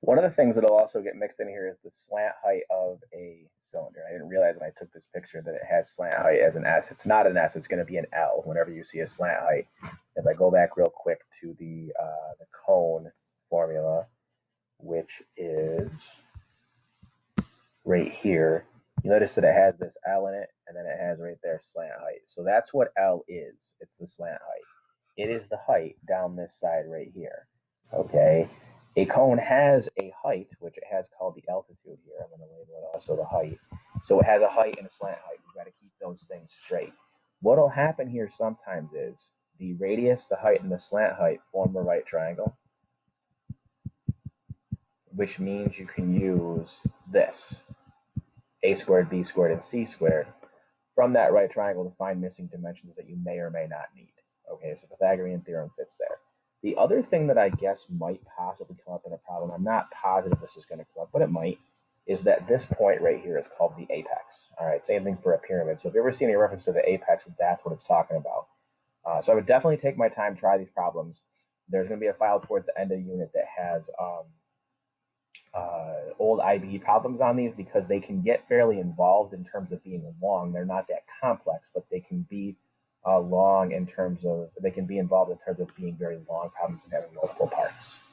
One of the things that'll also get mixed in here is the slant height of a cylinder. I didn't realize when I took this picture that it has slant height as an S. It's not an S. It's going to be an L whenever you see a slant height. If I go back real quick to the cone formula, which is right here, you notice that it has this L in it, and then it has right there slant height. So that's what L is. It's the slant height. It is the height down this side right here. Okay. A cone has a height, which it has called the altitude here. I'm going to label it also the height. So it has a height and a slant height. You've got to keep those things straight. What will happen here sometimes is the radius, the height, and the slant height form a right triangle, which means you can use this, a squared, b squared, and c squared, from that right triangle to find missing dimensions that you may or may not need. Okay, so Pythagorean theorem fits there. The other thing that I guess might possibly come up in a problem, I'm not positive this is going to come up, but it might, is that this point right here is called the apex. All right, same thing for a pyramid. So if you ever see any reference to the apex, that's what it's talking about. So I would definitely take my time, try these problems. There's going to be a file towards the end of the unit that has old IBE problems on these because they can get fairly involved in terms of being long. They're not that complex, but they can be long in terms of, they can be involved in terms of being very long problems and having multiple parts.